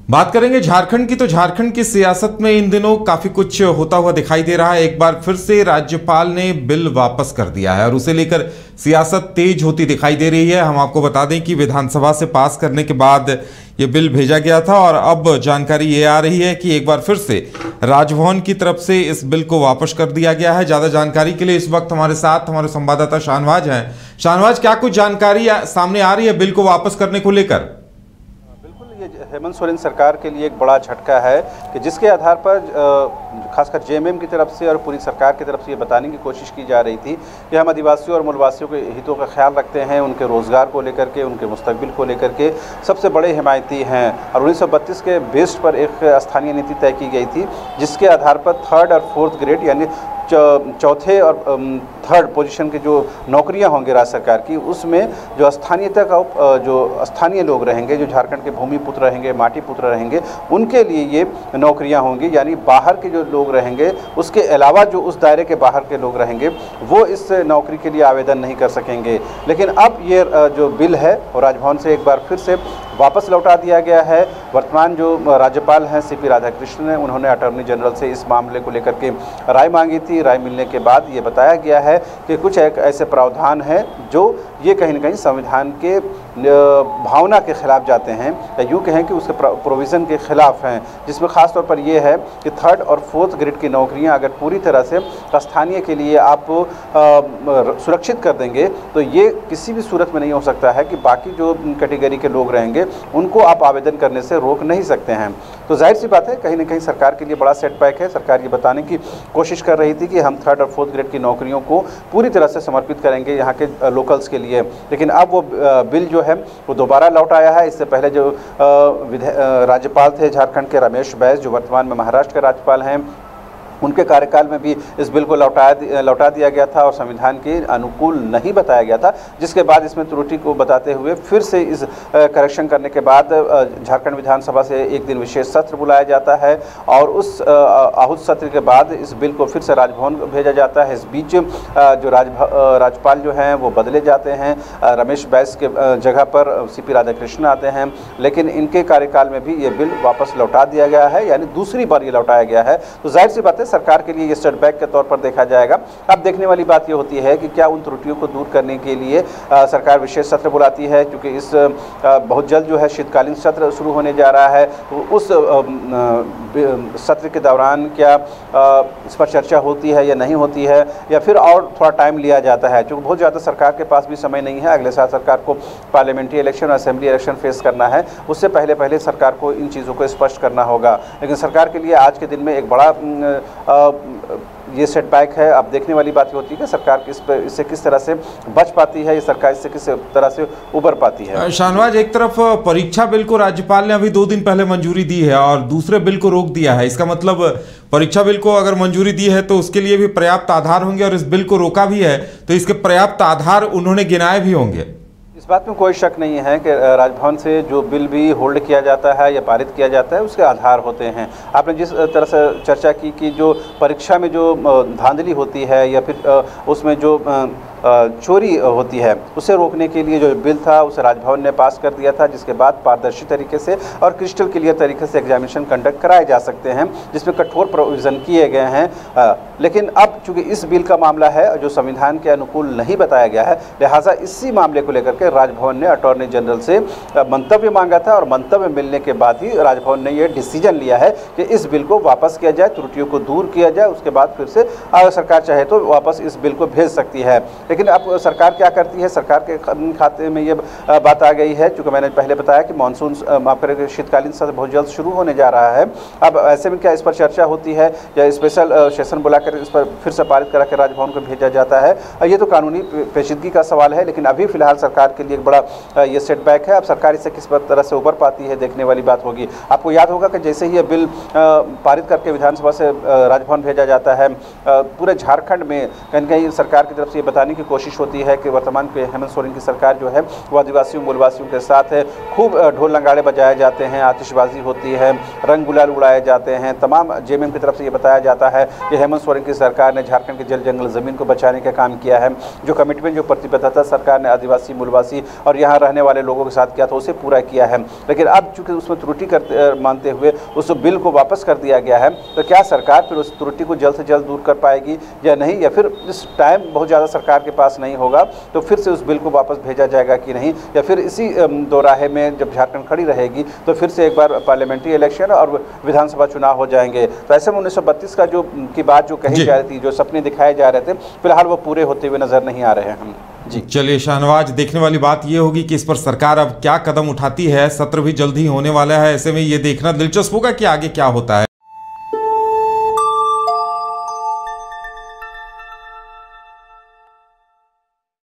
बात करेंगे झारखंड की, तो झारखंड की सियासत में इन दिनों काफी कुछ होता हुआ दिखाई दे रहा है। एक बार फिर से राज्यपाल ने बिल वापस कर दिया है और उसे लेकर सियासत तेज होती दिखाई दे रही है। हम आपको बता दें कि विधानसभा से पास करने के बाद ये बिल भेजा गया था और अब जानकारी ये आ रही है कि एक बार फिर से राजभवन की तरफ से इस बिल को वापस कर दिया गया है। ज्यादा जानकारी के लिए इस वक्त हमारे साथ हमारे संवाददाता शाहनवाज हैं। शाहनवाज, क्या कुछ जानकारी सामने आ रही है बिल को वापस करने को लेकर? हेमंत सोरेन सरकार के लिए एक बड़ा झटका है कि जिसके आधार पर खासकर जेएमएम की तरफ से और पूरी सरकार की तरफ से ये बताने की कोशिश की जा रही थी कि हम आदिवासियों और मूलवासियों के हितों का ख्याल रखते हैं, उनके रोजगार को लेकर के, उनके मुस्तकबिल को लेकर के सबसे बड़े हिमायती हैं। और 1932 के बेस पर एक स्थानीय नीति तय की गई थी जिसके आधार पर 3rd और 4th ग्रेड यानी चौथे और 3rd पोजीशन के जो नौकरियां होंगी राज्य सरकार की, उसमें जो स्थानीयता का जो स्थानीय लोग रहेंगे, जो झारखंड के भूमि पुत्र रहेंगे, माटी पुत्र रहेंगे, उनके लिए ये नौकरियां होंगी। यानी बाहर के जो लोग रहेंगे उसके अलावा जो उस दायरे के बाहर के लोग रहेंगे वो इस नौकरी के लिए आवेदन नहीं कर सकेंगे। लेकिन अब ये जो बिल है वो राजभवन से एक बार फिर से वापस लौटा दिया गया है। वर्तमान जो राज्यपाल हैं सीपी राधाकृष्णन ने, उन्होंने अटॉर्नी जनरल से इस मामले को लेकर के राय मांगी थी। राय मिलने के बाद ये बताया गया है कि कुछ एक ऐसे प्रावधान हैं जो ये कहीं न कहीं संविधान के भावना के खिलाफ जाते हैं, या यूँ कहें कि उसके प्रोविज़न के खिलाफ हैं, जिसमें ख़ास तौर पर यह है कि 3rd और 4th ग्रेड की नौकरियां अगर पूरी तरह से स्थानीय के लिए आप सुरक्षित कर देंगे तो ये किसी भी सूरत में नहीं हो सकता है कि बाकी जो कैटेगरी के लोग रहेंगे उनको आप आवेदन करने से रोक नहीं सकते हैं। तो जाहिर सी बात है कहीं ना कहीं सरकार के लिए बड़ा सेटबैक है। सरकार ये बताने की कोशिश कर रही थी कि हम 3rd और 4th ग्रेड की नौकरियों को पूरी तरह से समर्पित करेंगे यहाँ के लोकल्स के लिए, लेकिन अब वो बिल जो है वो दोबारा लौट आया है। इससे पहले जो राज्यपाल थे झारखंड के रमेश बैस, जो वर्तमान में महाराष्ट्र के राज्यपाल हैं, उनके कार्यकाल में भी इस बिल को लौटा दिया गया था और संविधान के अनुकूल नहीं बताया गया था, जिसके बाद इसमें त्रुटि को बताते हुए फिर से इस करेक्शन करने के बाद झारखंड विधानसभा से एक दिन विशेष सत्र बुलाया जाता है और उस आहूत सत्र के बाद इस बिल को फिर से राजभवन भेजा जाता है। इस बीच जो राज्यपाल जो हैं वो बदले जाते हैं, रमेश बैस के जगह पर सीपी राधाकृष्णन आते हैं, लेकिन इनके कार्यकाल में भी ये बिल वापस लौटा दिया गया है, यानी दूसरी बार ये लौटाया गया है। तो जाहिर सी बात है सरकार के लिए ये सेटबैक के तौर पर देखा जाएगा। अब देखने वाली बात ये होती है कि क्या उन त्रुटियों को दूर करने के लिए सरकार विशेष सत्र बुलाती है, क्योंकि इस बहुत जल्द जो है शीतकालीन सत्र शुरू होने जा रहा है। तो उस सत्र के दौरान क्या इस पर चर्चा होती है या नहीं होती है, या फिर और थोड़ा टाइम लिया जाता है, क्योंकि बहुत ज़्यादा सरकार के पास भी समय नहीं है। अगले साल सरकार को पार्लियामेंट्री इलेक्शन और असेंबली इलेक्शन फेस करना है, उससे पहले सरकार को इन चीज़ों को स्पष्ट करना होगा। लेकिन सरकार के लिए आज के दिन में एक बड़ा ये सेटबैक है। अब देखने वाली बात होती है कि सरकार इससे किस तरह से बच पाती है, ये सरकार इससे किस तरह से उबर पाती है। शाहनवाज, एक तरफ परीक्षा बिल को राज्यपाल ने अभी 2 दिन पहले मंजूरी दी है और दूसरे बिल को रोक दिया है। इसका मतलब परीक्षा बिल को अगर मंजूरी दी है तो उसके लिए भी पर्याप्त आधार होंगे, और इस बिल को रोका भी है तो इसके पर्याप्त आधार उन्होंने गिनाए भी होंगे। इस बात में कोई शक नहीं है कि राजभवन से जो बिल भी होल्ड किया जाता है या पारित किया जाता है उसके आधार होते हैं। आपने जिस तरह से चर्चा की कि जो परीक्षा में जो धांधली होती है या फिर उसमें जो चोरी होती है उसे रोकने के लिए जो बिल था उसे राजभवन ने पास कर दिया था, जिसके बाद पारदर्शी तरीके से और क्रिस्टल क्लियर तरीके से एग्जामिनेशन कंडक्ट कराए जा सकते हैं, जिसमें कठोर प्रोविज़न किए गए हैं। लेकिन अब चूंकि इस बिल का मामला है जो संविधान के अनुकूल नहीं बताया गया है, लिहाजा इसी मामले को लेकर के राजभवन ने अटॉर्नी जनरल से मंतव्य मांगा था और मंतव्य मिलने के बाद ही राजभवन ने यह डिसीजन लिया है कि इस बिल को वापस किया जाए, त्रुटियों को दूर किया जाए। उसके बाद फिर से अगर सरकार चाहे तो वापस इस बिल को भेज सकती है। लेकिन अब सरकार क्या करती है, सरकार के खाते में ये बात आ गई है, चूँकि मैंने पहले बताया कि मानसून माफ करें शीतकालीन सत्र बहुत जल्द शुरू होने जा रहा है। अब ऐसे में क्या इस पर चर्चा होती है या स्पेशल सेशन बुलाकर इस पर फिर से पारित करा के राजभवन को भेजा जाता है, ये तो कानूनी पेचीदगी का सवाल है। लेकिन अभी फिलहाल सरकार के लिए एक बड़ा ये सेटबैक है। अब सरकार इससे किस तरह से उबर पाती है देखने वाली बात होगी। आपको याद होगा कि जैसे ही ये बिल पारित करके विधानसभा से राजभवन भेजा जाता है, पूरे झारखंड में कहीं कहीं सरकार की तरफ से ये बताने की की कोशिश होती है कि वर्तमान के हेमंत सोरेन की सरकार जो है वो आदिवासियों मूलवासियों के साथ है। खूब ढोल नगाड़े बजाए जाते हैं, आतिशबाजी होती है, रंग गुलाल उड़ाए जाते हैं। तमाम जेएमएम की तरफ से ये बताया जाता है कि हेमंत सोरेन की सरकार ने झारखंड के जल जंगल ज़मीन को बचाने का काम किया है। जो कमिटमेंट, जो प्रतिबद्धता सरकार ने आदिवासी मूलवासी और यहाँ रहने वाले लोगों के साथ किया था उसे पूरा किया है। लेकिन अब चूंकि उसमें त्रुटि मानते हुए उस बिल को वापस कर दिया गया है, तो क्या सरकार फिर उस त्रुटि को जल्द से जल्द दूर कर पाएगी या नहीं, या फिर इस टाइम बहुत ज़्यादा सरकार के पास नहीं होगा तो फिर से उस बिल को वापस भेजा जाएगा कि नहीं, या फिर इसी दोराहे में जब झारखंड खड़ी रहेगी तो फिर से एक बार पार्लियामेंट्री इलेक्शन और विधानसभा चुनाव हो जाएंगे। तो ऐसे में 1932 का की बात जो कही जा रही थी, जो सपने दिखाए जा रहे थे, फिलहाल वो पूरे होते हुए नजर नहीं आ रहे हैं हम। जी चलिए शाहनवाज, देखने वाली बात ये होगी कि इस पर सरकार अब क्या कदम उठाती है। सत्र भी जल्द ही होने वाला है, ऐसे में ये देखना दिलचस्प होगा कि आगे क्या होता है।